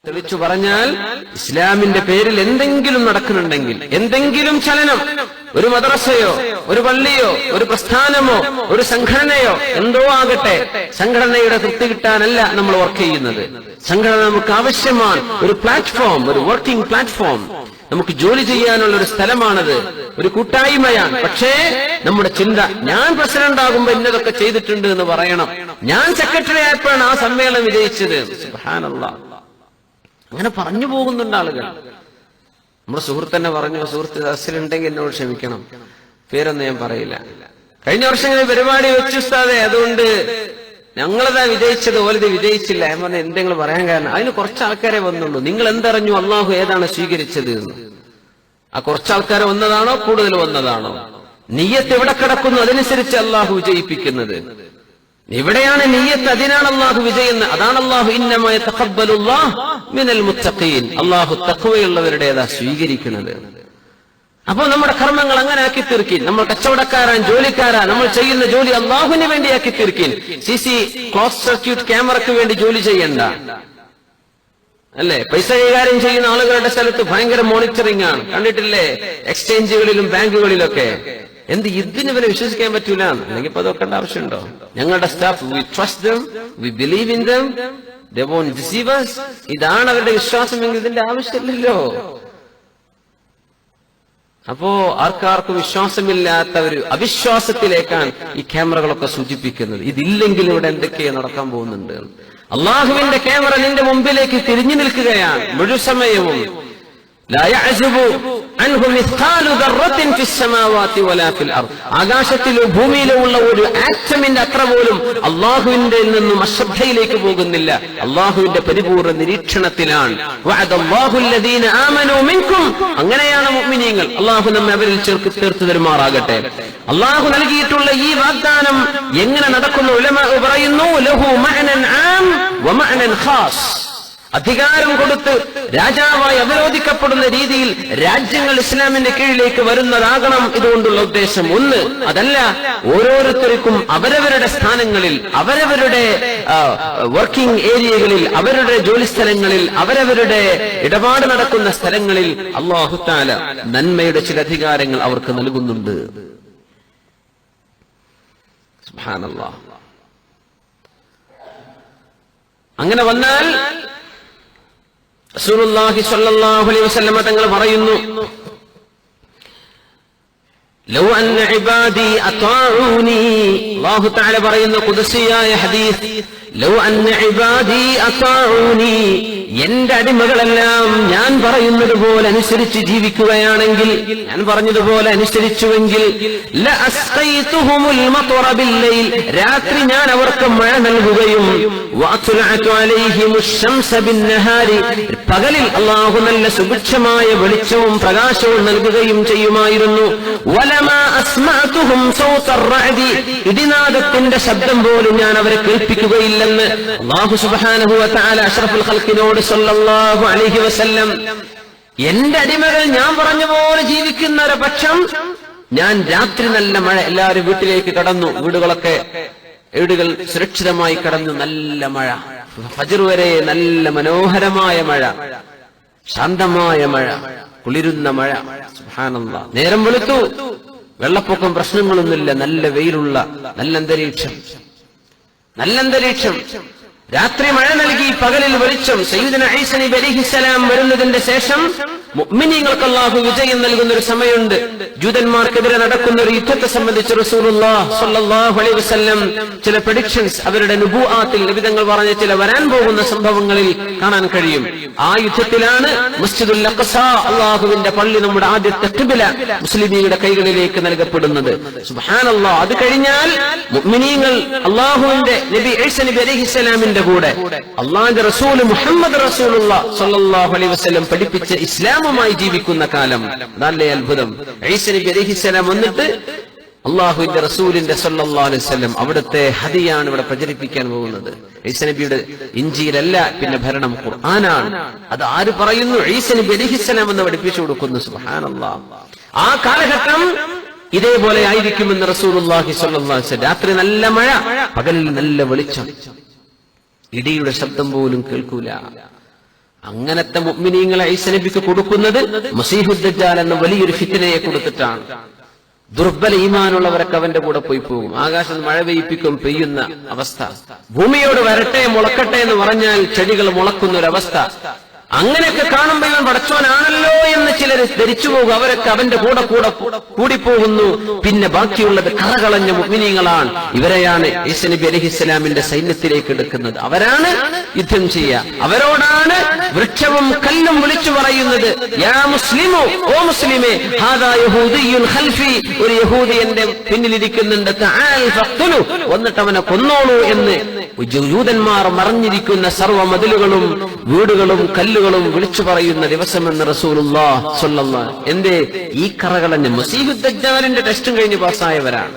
തെളിച്ചു പറഞ്ഞാൽ ഇസ്ലാമിന്റെ പേരിൽ എന്തെങ്കിലും നടക്കുന്നുണ്ടെങ്കിൽ, എന്തെങ്കിലും ചലനം, ഒരു മദ്രസയോ ഒരു പള്ളിയോ ഒരു പ്രസ്ഥാനമോ ഒരു സംഘടനയോ എന്തോ ആകട്ടെ, സംഘടനയുടെ തൃപ്തി കിട്ടാനല്ല നമ്മൾ വർക്ക് ചെയ്യുന്നത്. സംഘടന നമുക്ക് ആവശ്യമാണ്. ഒരു പ്ലാറ്റ്ഫോം, ഒരു വർക്കിംഗ് പ്ലാറ്റ്ഫോം, നമുക്ക് ജോലി ചെയ്യാനുള്ള ഒരു സ്ഥലമാണത്, ഒരു കൂട്ടായ്മയാണ്. പക്ഷേ നമ്മുടെ ചിന്ത, ഞാൻ പ്രസിഡന്റ് ആകുമ്പോ ഇന്നതൊക്കെ ചെയ്തിട്ടുണ്ട് എന്ന് പറയണം, ഞാൻ സെക്രട്ടറി ആയപ്പോഴാണ് ആ സമ്മേളനം വിജയിച്ചത്. സുബ്ഹാനല്ലാഹ്, അങ്ങനെ പറഞ്ഞു പോകുന്നുണ്ട് ആളുകൾ. നമ്മുടെ സുഹൃത്ത് തന്നെ പറഞ്ഞു, സുഹൃത്ത് അസിലുണ്ടെങ്കിൽ എന്നോട് ക്ഷമിക്കണം, പേരൊന്നും ഞാൻ പറയില്ല. കഴിഞ്ഞ വർഷം ഇങ്ങനെ പരിപാടി വെച്ചു ഉസ്താദേ, അതുകൊണ്ട് ഞങ്ങളതാ വിജയിച്ചത്, ഓലത് വിജയിച്ചില്ല. ഞാൻ പറഞ്ഞ എന്തെങ്കിലും പറയാൻ കാരണം, അതിന് കുറച്ച് ആൾക്കാരെ വന്നുള്ളൂ. നിങ്ങൾ എന്തറിഞ്ഞു അള്ളാഹു ഏതാണ് സ്വീകരിച്ചത് എന്ന്? ആ കുറച്ചാൾക്കാരെ വന്നതാണോ കൂടുതൽ വന്നതാണോ? നിയ്യത്ത് എവിടെ കിടക്കുന്നു അതനുസരിച്ച് അള്ളാഹു വിജയിപ്പിക്കുന്നത്. എവിടെയാണ് നിയ്യത്ത്, അതിനാണ് അള്ളാഹു വിജയുന്നത്. അതാണ് അള്ളാഹു ഇന്നമാ യതഖബ്ബലുല്ലാഹു മിനൽ മുത്തഖീൻ, അള്ളാഹു തഖ്വയുള്ളവരുടേതാ സ്വീകരിക്കുന്നത്. അപ്പോൾ നമ്മുടെ കർമ്മങ്ങൾ അങ്ങനെ ആക്കി തീർക്കിൻ. നമ്മൾ കച്ചവടക്കാരാൻ, ജോലിക്കാരാ, നമ്മൾ ചെയ്യുന്ന ജോലി അള്ളാഹുവിന് വേണ്ടിയാക്കി തീർക്കിൻ. സിസി ക്ലോസ് സർക്യൂട്ട് ക്യാമറയ്ക്ക് വേണ്ടി ജോലി ചെയ്യണ്ട, അല്ലേ? പൈസ കൈകാര്യം ചെയ്യുന്ന ആളുകളുടെ സ്ഥലത്ത് ഭയങ്കര മോണിറ്ററിംഗ് ആണ്, കണ്ടിട്ടില്ലേ? എക്സ്ചേഞ്ചുകളിലും ബാങ്കുകളിലൊക്കെ. എന്ത് ഇതിന് വരെ വിശ്വസിക്കാൻ പറ്റൂല, അല്ലെങ്കിൽ ഇപ്പൊ അതൊക്കെ ആവശ്യമുണ്ടോ? ഞങ്ങളുടെ staff, we trust them, we believe in them, they won't deceive us. ഇതാണ് അവരുടെ വിശ്വാസമെങ്കിൽ ഇതിന്റെ ആവശ്യമില്ലല്ലോ. അപ്പോ ആർക്കാർക്കും വിശ്വാസമില്ലാത്ത ഒരു അവിശ്വാസത്തിലേക്കാണ് ഈ ക്യാമറകളൊക്കെ സൂചിപ്പിക്കുന്നത്. ഇതില്ലെങ്കിൽ ഇവിടെ എന്തൊക്കെയോ നടക്കാൻ പോകുന്നുണ്ട്. അള്ളാഹുവിന്റെ ക്യാമറ നിന്റെ മുമ്പിലേക്ക് തിരിഞ്ഞു നിൽക്കുകയാണ് മുഴുസമയവും. ആകാശത്തിലോ ഭൂമിയിലോ ഉള്ള ഒരു ആറ്റമിന്റെ അത്ര പോലും അള്ളാഹുവിന്റെ നിന്നും അശ്രദ്ധയിലേക്ക് പോകുന്നില്ല. അള്ളാഹുവിന്റെ പരിപൂർണ്ണ നിരീക്ഷണത്തിലാണ്. അങ്ങനെയാണ് മുഅ്മിനീങ്ങൾ. അള്ളാഹു നമ്മെ അവരിൽ ചേർത്ത് തരുമാറാകട്ടെ. അള്ളാഹു നൽകിയിട്ടുള്ള ഈ വാഗ്ദാനം എങ്ങനെ നടക്കുന്നു? ഉലമാ പറയുന്നു, ലഹു മഅനൻ ആം വ മഅനൻ ഖാസ്. അധികാരം കൊടുത്ത് രാജാവായി അവരോധിക്കപ്പെടുന്ന രീതിയിൽ രാജ്യങ്ങൾ ഇസ്ലാമിന്റെ കീഴിലേക്ക് വരുന്നതാകണം ഇതുകൊണ്ടുള്ള ഉദ്ദേശം. ഒന്ന് അതല്ല, ഓരോരുത്തർക്കും അവരവരുടെ സ്ഥാനങ്ങളിൽ, അവരവരുടെ വർക്കിംഗ് ഏരിയകളിൽ, അവരുടെ ജോലി സ്ഥലങ്ങളിൽ, അവരവരുടെ ഇടപാട് നടക്കുന്ന സ്ഥലങ്ങളിൽ അല്ലാഹു തആല നന്മയുടെ ചില അധികാരങ്ങൾ അവർക്ക് നൽകുന്നുണ്ട്. സുബ്ഹാനല്ലാഹ്. അങ്ങനെ വന്നാൽ റസൂലുള്ളാഹി സ്വല്ലല്ലാഹു അലൈഹി വസല്ലം തങ്ങൾ പറയുന്നു, ലൗ അന്ന ഇബാദി അതാഊനി, അല്ലാഹു തആല പറയുന്ന ഖുദ്സിയായ ഹദീസ്, ലൗ അന്ന ഇബാദി അതാഊനി, എന്റെ അടിമകളെല്ലാം ഞാൻ പറയുന്നത് പോലെ അനുസരിച്ച് ജീവിക്കുകയാണെങ്കിൽ, ഞാൻ പറഞ്ഞതുപോലെ അനുസരിച്ചുവെങ്കിൽ, ലഅസ്ഖൈതുഹുമുൽ മത്വറ ബില്ലൈൽ, രാത്രി ഞാൻ അവർക്ക് മഴ നൽകുകയും, വഅത്ലഅതു അലൈഹിമുശ് ശംസ ബിന്നഹാരി, പകലിൽ അല്ലാഹു നല്ല സുഭിക്ഷമായ വെളിച്ചവും പ്രകാശവും നൽകുകയും ചെയ്യുമായിരുന്നു. വലമാ അസ്മഅതുഹും സൗതർ റഅദി, ഇടിനാദത്തിന്റെ ശബ്ദം പോലും ഞാൻ അവരെ കേൾപ്പിക്കുകയില്ലെന്ന് അല്ലാഹു സുബ്ഹാനഹു വ തആല അഷ്റഫുൽ ഖൽഖിനോട് സല്ലല്ലാഹു അലൈഹി വസല്ലം. എന്റെ അടിമകൾ ഞാൻ പറഞ്ഞ പോലെ ജീവിക്കുന്ന ഒരു പക്ഷം, ഞാൻ രാത്രി നല്ല മഴ, എല്ലാവരും വീട്ടിലേക്ക് കടന്നു, വീടുകൾ സുരക്ഷിതമായി കടന്നു, നല്ല മഴ, ഫജ്ർ വരെ നല്ല മനോഹരമായ മഴ, ശാന്തമായ മഴ, കുളിരുന്ന മഴ. സുബ്ഹാനല്ലാഹ്. നേരം വെളുത്തു, വെള്ളപ്പൊക്കം പ്രശ്നങ്ങളൊന്നുമില്ല, നല്ല വെയിലുള്ള നല്ല അന്തരീക്ഷം. രാത്രി മഴ നൽകി, പകലിൽ വെളിച്ചം. സയ്യിദുനാ ഈസാ നബി അലൈഹിസ്സലാം വരുന്നതിന്റെ ശേഷം മുഅ്മിനീങ്ങൾക്ക് അല്ലാഹു വിജയം നൽകുന്ന ഒരു സമയമുണ്ട്. ജൂതന്മാർക്കെതിരെ നടക്കുന്ന ഒരു യുദ്ധത്തെ സംബന്ധിച്ച് റസൂലുള്ളാഹി സ്വല്ലല്ലാഹു അലൈഹി വസല്ലം ചില പ്രഡിക്ഷൻസ് അവരുടെ നുബുആത്തിൽ നബി തങ്ങൾ പറഞ്ഞ ചില വരാൻ പോകുന്ന സംഭവങ്ങളിൽ കാണാൻ കഴിയും. ആ യുദ്ധത്തിലാണ് മസ്ജിദുൽ അഖ്സ, അല്ലാഹുവിന്റെ പള്ളി, നമ്മുടെ ആദ്യത്തെ ഖിബ്ല, മുസ്ലിമീങ്ങളുടെ കൈകളിലേക്ക് നൽകപ്പെടുന്നത്. സുബ്ഹാനല്ലാഹ്. അത് കഴിഞ്ഞാൽ മുഅ്മിനീങ്ങൾ അല്ലാഹുവിന്റെ നബി ഈസാ നബി അലൈഹിസ്സലാമിന്റെ കൂടെ അല്ലാഹുവിന്റെ റസൂൽ മുഹമ്മദ് റസൂലുള്ളാഹി സ്വല്ലല്ലാഹു അലൈഹി വസല്ലം പഠിപ്പിച്ച ഇസ്ലാമുമായി ജീവിക്കുന്ന കാലം. അതല്ലേ അത്ഭുതം. ഈസാ നബി അലൈഹിസ്സലാം വന്നിട്ട് അല്ലാഹുവിന്റെ റസൂലിന്റെ സ്വല്ലല്ലാഹു അലൈഹി വസല്ലം അവിടുത്തെ ഹദിയാണ് ഇവിടെ പ്രചരിപ്പിക്കാൻ പോകുന്നത്. ഈസാ നബിയുടെ ഇഞ്ചീലല്ല, പിന്നെ ഭരണം ഖുർആനാണ്. അത് ആര് പറയുന്നു? ഈസാ നബി അലൈഹിസ്സലാം എന്ന് പഠിപ്പിച്ചു കൊടുക്കുന്നു. സുബ്ഹാനല്ലാഹ്. ആ കാലഘട്ടം ഇതേപോലെ ആയിരിക്കുമെന്ന് റസൂലുള്ളാഹി സ്വല്ലല്ലാഹു അലൈഹി വസല്ലം. രാത്രി നല്ല മഴ, പകലിൽ നല്ല വെളിച്ചം, ഇടിയുടെ ശബ്ദം പോലും കേൾക്കൂല. അങ്ങനത്തെ മുഅ്മിനീങ്ങളെ ഈസ നബിക്ക് കൊടുക്കുന്നത് മസീഹുദ് ദജ്ജാൽ എന്ന വലിയൊരു ഫിത്നയെ കൊടുത്തിട്ടാണ്. ദുർബല ഈമാനുള്ളവരൊക്കെ അവന്റെ കൂടെ പോയി പോകും. ആകാശത്ത് മഴ പെയ്യിപ്പിക്കും, പെയ്യുന്ന അവസ്ഥ. ഭൂമിയോട് വരട്ടെ മുളക്കട്ടെ എന്ന് പറഞ്ഞാൽ ചെടികൾ മുളക്കുന്ന ഒരവസ്ഥ. അങ്ങനെയൊക്കെ കാണുമ്പോൾ ഇവൻ പടച്ചോനാണല്ലോ എന്ന് ചിലർ ധരിച്ചു പോകും. അവരൊക്കെ അവന്റെ കൂടെ കൂടിപ്പോകുന്നു. പിന്നെ ബാക്കിയുള്ളത് കറകളഞ്ഞ മുഅ്മിനീങ്ങളാണ്. ഇവരെയാണ് ഈസ നബി അലൈഹിസ്സലാമിന്റെ സൈന്യത്തിലേക്ക് എടുക്കുന്നത്. അവരാണ് യുദ്ധം ചെയ്യുക. അവരോടാണ് വൃക്ഷവും കല്ലും വിളിച്ചു പറയുന്നത്, യാ മുസ്ലിമു, ഓ മുസ്ലിമേ, ഹാദാ യഹൂദിയുൻ ഖൽഫി, ഒരു യഹൂദി എന്റെ പിന്നിലിരിക്കുന്നുണ്ട്, തആൽ ഫഖ്തുലു, വന്നിട്ട് അവനെ കൊന്നോളൂ എന്ന് ജൂതന്മാർ മറഞ്ഞിരിക്കുന്ന സർവ്വ മതിലുകളും വീടുകളും കല്ലുകളും വിളിച്ചു പറയുന്ന ദിവസമെന്ന് റസൂലുള്ളാഹി സ്വല്ലല്ലാഹു അലൈഹി വസല്ലം. എന്തേ? ഈ കറകളഞ്ഞ മസീഹുദ് ദജ്ജാലിന്റെ ടെസ്റ്റും കഴിഞ്ഞ് പാസ്സായവരാണ്.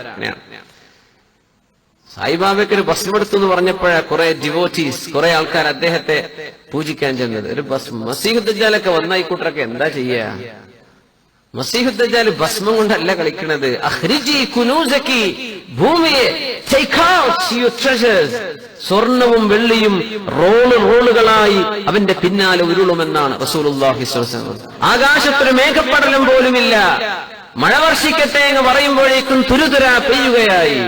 സായിബാബയ്ക്ക് ഒരു ഭസ്മം എടുത്തു എന്ന് പറഞ്ഞപ്പോഴാ കുറെ ഡിവോറ്റീസ്, കുറെ ആൾക്കാർ അദ്ദേഹത്തെ പൂജിക്കാൻ ചെന്നത്. ഒരു മസീഹുദ് ദജ്ജാലൊക്കെ വന്ന ഈ കൂട്ടരൊക്കെ എന്താ ചെയ്യാ? മസീഹുദ് ദജ്ജാൽ ഭസ്മം കൊണ്ടല്ല കളിക്കുന്നത്. അഖ്രിജി കുനൂസകി, ഭൂമിയെ ടേക്ക് ഔട്ട് യുവർ ട്രഷേഴ്സ്, സ്വർണവും വെള്ളിയും റോളുകളായി അവന്റെ പിന്നാലെ ഉരുളുമെന്നാണ് റസൂലുള്ളാഹി സ്വല്ലല്ലാഹു അലൈഹി വസല്ലം. ആകാശത്തൊരു മേഘപ്പടലം പോലുമില്ല. മഴ വർഷിക്കട്ടെ എന്ന് പറയുമ്പോഴേക്കും തുരുതുര പെയ്യുകയായി.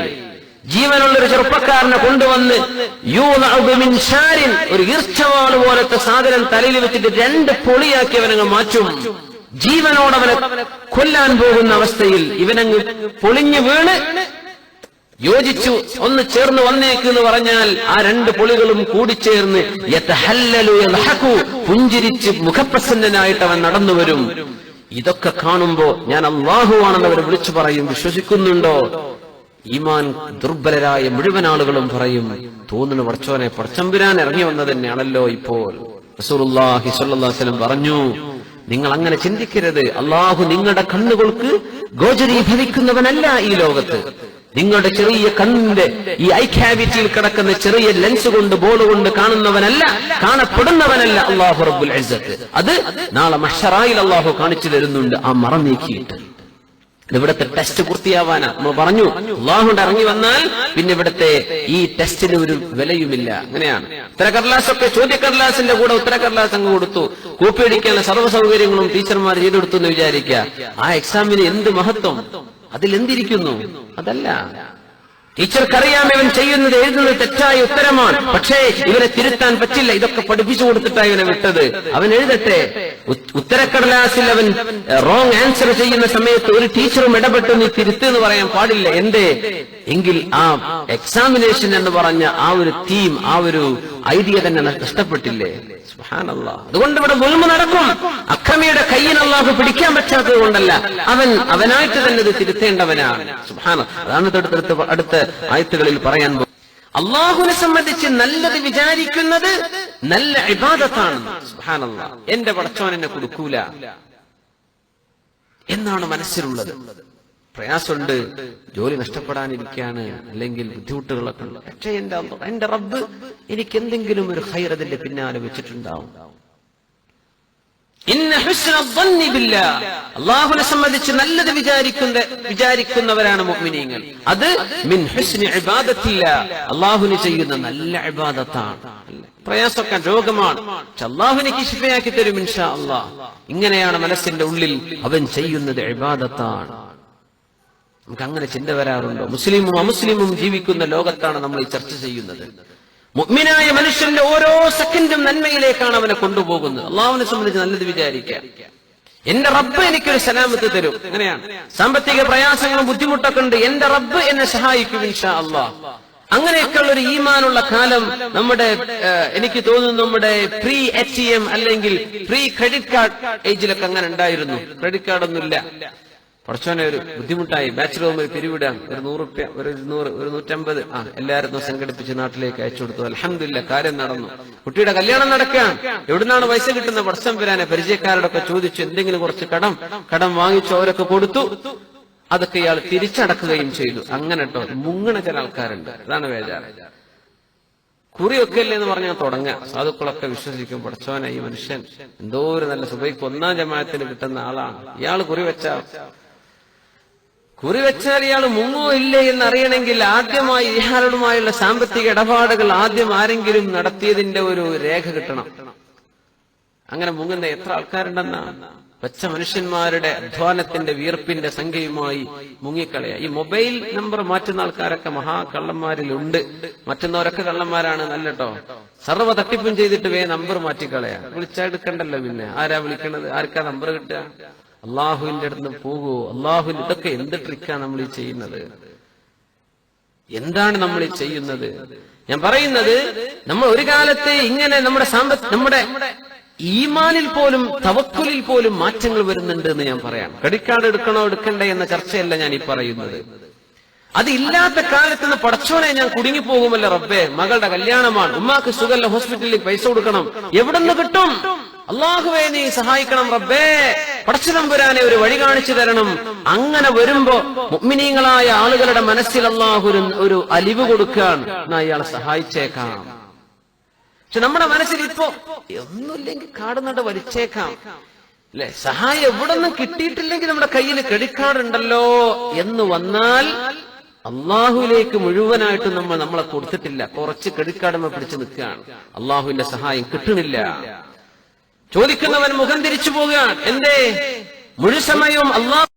ജീവനുള്ളൊരു ചെറുപ്പക്കാരനെ കൊണ്ടുവന്ന് ഒരു ഈർച്ചവാള് പോലത്തെ സാധനം തലയിൽ വെച്ചിട്ട് 2 പൊളിയാക്കി അവനങ്ങ് മാറ്റും. ജീവനോടവനെ കൊല്ലാൻ പോകുന്ന അവസ്ഥയിൽ ഇവനങ്ങ് പൊളിഞ്ഞു വീണ് യോജിച്ചു ഒന്ന് ചേർന്ന് വന്നേക്ക് എന്ന് പറഞ്ഞാൽ ആ 2 പൊളികളും കൂടിച്ചേർന്ന് പുഞ്ചിരിച്ച് മുഖപ്രസന്നനായിട്ട് അവൻ നടന്നു വരും. ഇതൊക്കെ കാണുമ്പോ ഞാൻ അല്ലാഹുവാണെന്ന് അവർ വിളിച്ചു പറയും. വിശ്വസിക്കുന്നുണ്ടോ? ഈമാൻ ദുർബലരായ മുഴുവൻ ആളുകളും പറയും, തോന്നുന്നു പടച്ചോനെ, പടച്ചമ്പുരാൻ ഇറങ്ങി വന്നത് തന്നെയാണല്ലോ ഇപ്പോൾ. റസൂലുള്ളാഹി സ്വല്ലല്ലാഹു അലൈഹി വസല്ലം പറഞ്ഞു, നിങ്ങൾ അങ്ങനെ ചിന്തിക്കരുത്. അള്ളാഹു നിങ്ങളുടെ കണ്ണുകൾക്ക് ഗോചരീഭവിക്കുന്നവനല്ല ഈ ലോകത്ത്. നിങ്ങളുടെ ചെറിയ കണ്ണിന്റെ ഈ ഐ ക്യാവിറ്റിയിൽ കിടക്കുന്ന ചെറിയ ലെൻസ് കൊണ്ട് ബോൾ കൊണ്ട് കാണുന്നവനല്ല, കാണപ്പെടുന്നവനല്ല അള്ളാഹു റബ്ബുൽ ഇസ്സത്ത്. അത് നാളെ മഹ്ശറായിൽ അള്ളാഹു കാണിച്ചു തരുന്നുണ്ട്, ആ മറ നീക്കിയിട്ട്. ഇവിടുത്തെ ടെസ്റ്റ് പൂർത്തിയാവാനാ നമ്മൾ പറഞ്ഞു. അള്ളാഹുണ്ട് ഇറങ്ങി വന്നാൽ പിന്നെ ഇവിടുത്തെ ഈ ടെസ്റ്റിന് ഒരു വിലയുമില്ല. അങ്ങനെയാണ്. ഉത്തരക്കടലാസൊക്കെ ചോദ്യക്കടലാസിന്റെ കൂടെ ഉത്തരക്കടലാസ് അങ്ങ് കൊടുത്തു, കോപ്പി അടിക്കാനുള്ള സർവ്വ സൗകര്യങ്ങളും ടീച്ചർമാർ ചെയ്തു കൊടുത്തു എന്ന് വിചാരിക്കുക. ആ എക്സാമിന് എന്ത് മഹത്വം, അതിലെന്തിരിക്കുന്നു? അതല്ല. ടീച്ചർക്കറിയാം ഇവൻ ചെയ്യുന്നത് എഴുതുന്നത് തെറ്റായ ഉത്തരമാണ്, പക്ഷേ ഇവനെ തിരുത്താൻ പറ്റില്ല. ഇതൊക്കെ പഠിപ്പിച്ചു കൊടുത്തിട്ടാണ് ഇവനെ വിട്ടത്. അവൻ എഴുതട്ടെ. ഉത്തരക്കടലാസിൽ അവൻ റോങ് ആൻസർ ചെയ്യുന്ന സമയത്ത് ഒരു ടീച്ചറും ഇടപെട്ട് നീ തിരുത്തെന്ന് പറയാൻ പാടില്ല. എന്തേ? എങ്കിൽ ആ എക്സാമിനേഷൻ എന്ന് പറഞ്ഞ ആ ഒരു തീം, ആ ഒരു ഐഡിയ തന്നെ നഷ്ടപ്പെട്ടില്ലേ? സുബ്ഹാനല്ലാഹ്. അതുകൊണ്ട് ഇവിടെ ദുൽമ നടക്കും. അക്രമിയുടെ കയ്യിൽ അല്ലാഹു പിടിക്കാൻ പറ്റാത്തത് കൊണ്ടല്ല, അവനായിട്ട് തന്നെ ഇത് തിരുത്തേണ്ടവനാണ്. സുബ്ഹാനല്ലാഹ്. അതാണ് അടുത്ത ആയത്തുകളിൽ പറയാൻ പോകുന്നത്. അള്ളാഹുവിനെ സംബന്ധിച്ച് നല്ലത് വിചാരിക്കുന്നത് നല്ല ഇബാദത്താണ്. സുബ്ഹാനല്ലാഹ്. എന്റെ പടച്ചോൻ എന്നെ കൊടുക്കൂല എന്നാണ് മനസ്സിലുള്ളത്. പ്രയാസമുണ്ട്, ജോലി നഷ്ടപ്പെടാനിരിക്കാണ്, അല്ലെങ്കിൽ ബുദ്ധിമുട്ടുകളൊക്കെ ഉണ്ട്. പക്ഷേ എന്റെ റബ്ബ് എനിക്ക് എന്തെങ്കിലും ഒരു ഖൈർ അതിന്റെ പിന്നാലെ വെച്ചിട്ടുണ്ടാവും. അള്ളാഹുവിനെ സംബന്ധിച്ച് നല്ലത് വിചാരിക്കുന്നവരാണ് മുഅ്മിനീങ്ങൾ. അത് മിൻ ഹുസ്നി ഇബാദത്തില്ലാ, അള്ളാഹുവിന് ചെയ്യുന്ന നല്ല ഇബാദത്താണ്. പ്രയാസമൊക്കെ രോഗമാണ്, അള്ളാഹുവിനെ ശിഫയാക്കി തരും ഇൻഷാ അല്ലാഹ്. ഇങ്ങനെയാണ് മനസ്സിന്റെ ഉള്ളിൽ അവൻ ചെയ്യുന്നത് ഇബാദത്താണ്. നമുക്ക് അങ്ങനെ ചിന്ത വരാറുണ്ടോ? മുസ്ലിമും അമുസ്ലിമും ജീവിക്കുന്ന ലോകത്താണ് നമ്മൾ ഈ ചർച്ച ചെയ്യുന്നത്. മുഅ്മിനായ മനുഷ്യന്റെ ഓരോ സെക്കൻഡും നന്മയിലേക്കാണ് അവനെ കൊണ്ടുപോകുന്നത്. അള്ളാഹുവിനെ സംബന്ധിച്ച് നല്ലത് വിചാരിക്കുക. എന്റെ റബ്ബ് എനിക്കൊരു സലാമത്ത് തരും. അങ്ങനെയാണ്. സാമ്പത്തിക പ്രയാസങ്ങളും ബുദ്ധിമുട്ടൊക്കെ ഉണ്ട്, എന്റെ റബ്ബ് എന്നെ സഹായിക്കും ഇൻഷാ അല്ലാഹ്. അങ്ങനെയൊക്കെയുള്ള ഒരു ഈമാനുള്ള കാലം നമ്മുടെ എനിക്ക് തോന്നുന്നു നമ്മുടെ പ്രീ ATM അല്ലെങ്കിൽ പ്രീ ക്രെഡിറ്റ് കാർഡ് ഏജിലൊക്കെ അങ്ങനെ ഉണ്ടായിരുന്നു. ക്രെഡിറ്റ് കാർഡൊന്നുമില്ല. പടച്ചോനെ ഒരു ബുദ്ധിമുട്ടായി, ബാച്ചിലർ ഒരു പിരിവിടാൻ ഒരു 100 റുപ്യ, ഒരു 100, ഒരു 150 എല്ലാവരും സംഘടിപ്പിച്ച് നാട്ടിലേക്ക് അയച്ചു കൊടുത്തു. അൽഹംദുലില്ലാ, കാര്യം നടന്നു. കുട്ടിയുടെ കല്യാണം നടക്കാൻ എവിടുന്നാണ് പൈസ കിട്ടുന്ന? പടച്ചോൻ വരാനെ പരിചയക്കാരോടൊക്കെ ചോദിച്ചു, എന്തെങ്കിലും കുറച്ച് കടം വാങ്ങിച്ചു, അവരൊക്കെ കൊടുത്തു. അതൊക്കെ ഇയാൾ തിരിച്ചടക്കുകയും ചെയ്തു. അങ്ങനെ കേട്ടോ മുങ്ങണ ചില ആൾക്കാരുണ്ട്. അതാണ് വേജാറ്. കുറിയൊക്കെ അല്ലേ എന്ന് പറഞ്ഞാൽ തുടങ്ങാം. സാധുക്കളൊക്കെ വിശ്വസിക്കും, പടച്ചോനെ ഈ മനുഷ്യൻ എന്തോ ഒരു നല്ല സുബൈക്ക് 1-ാം ജമാഅത്തിന് കിട്ടുന്ന ആളാണ്, ഇയാൾ കുറി വെച്ചാൽ ഇയാൾ മുങ്ങോ ഇല്ലേ എന്നറിയണമെങ്കിൽ ആദ്യമായി ഇയാളുമായുള്ള സാമ്പത്തിക ഇടപാടുകൾ ആദ്യം ആരെങ്കിലും നടത്തിയതിന്റെ ഒരു രേഖ കിട്ടണം. അങ്ങനെ മുങ്ങുന്ന എത്ര ആൾക്കാരുണ്ടെന്നാ. പച്ച മനുഷ്യന്മാരുടെ അധ്വാനത്തിന്റെ വിയർപ്പിന്റെ സംഖ്യയുമായി മുങ്ങിക്കളയാ. ഈ മൊബൈൽ നമ്പർ മാറ്റുന്ന ആൾക്കാരൊക്കെ മഹാകള്ളന്മാരിലുണ്ട്. മറ്റുന്നവരൊക്കെ കള്ളന്മാരാണ് നല്ലട്ടോ. സർവ്വ തട്ടിപ്പും ചെയ്തിട്ട് നമ്പർ മാറ്റിക്കളയാ. വിളിച്ചെടുക്കണ്ടല്ലോ. പിന്നെ ആരാ വിളിക്കണത്? ആർക്കാ നമ്പർ കിട്ടുക? അള്ളാഹുവിന്റെ അടുത്ത് പോകൂ. അള്ളാഹുവിന്റെ ഇതൊക്കെ എന്ത് ട്രിക്കാ നമ്മൾ ഈ ചെയ്യുന്നത്? എന്താണ് നമ്മൾ ഈ ചെയ്യുന്നത്? ഞാൻ പറയുന്നത്, നമ്മൾ ഒരു കാലത്ത് ഇങ്ങനെ നമ്മുടെ ഈമാനിൽ പോലും തവക്കുലിൽ പോലും മാറ്റങ്ങൾ വരുന്നുണ്ട് എന്ന് ഞാൻ പറയാം. ക്രെഡിറ്റ് കാർഡ് എടുക്കണോ എടുക്കണ്ടേ എന്ന ചർച്ചയല്ല ഞാൻ ഈ പറയുന്നത്. അതില്ലാത്ത കാലത്ത് പടച്ചോനെ ഞാൻ കുടുങ്ങിപ്പോകുമല്ലോ റബ്ബേ. മകളുടെ കല്യാണമാണ്, ഉമ്മാക്ക് സുഖല്ല, ഹോസ്പിറ്റലിൽ പൈസ കൊടുക്കണം, എവിടെ നിന്ന് കിട്ടും? അള്ളാഹുവേ നീ സഹായിക്കണം റബ്ബേ, പടച്ചതമ്പുരാനെ ഒരു വഴി കാണിച്ചു തരണം. അങ്ങനെ വരുമ്പോ മുഅ്മിനീങ്ങളായ ആളുകളുടെ മനസ്സിൽ അള്ളാഹു ഒരു അലിവ് കൊടുക്കാൻ, എന്നാ ഇയാളെ സഹായിച്ചേക്കാം. പക്ഷെ നമ്മുടെ മനസ്സിൽ ഇപ്പോ ഒന്നുമില്ലെങ്കിൽ കാടുന്നട വലിച്ചേക്കാം അല്ലെ. സഹായം എവിടെ നിന്നും കിട്ടിയിട്ടില്ലെങ്കിൽ നമ്മുടെ കയ്യിൽ ക്രെഡിറ്റ് കാർഡ് ഉണ്ടല്ലോ എന്ന് വന്നാൽ അള്ളാഹുവിലേക്ക് മുഴുവനായിട്ട് നമ്മളെ കൊടുത്തിട്ടില്ല. കുറച്ച് ക്രെഡിറ്റ് കാർഡ് പിടിച്ചു നിൽക്കുകയാണ്. അള്ളാഹുവിന്റെ സഹായം കിട്ടണില്ല. ചോദിക്കുന്നവൻ മുഖം തിരിച്ചു പോവുകയാണ്. എന്തേ? മുഴുസമയവും അള്ളാഹു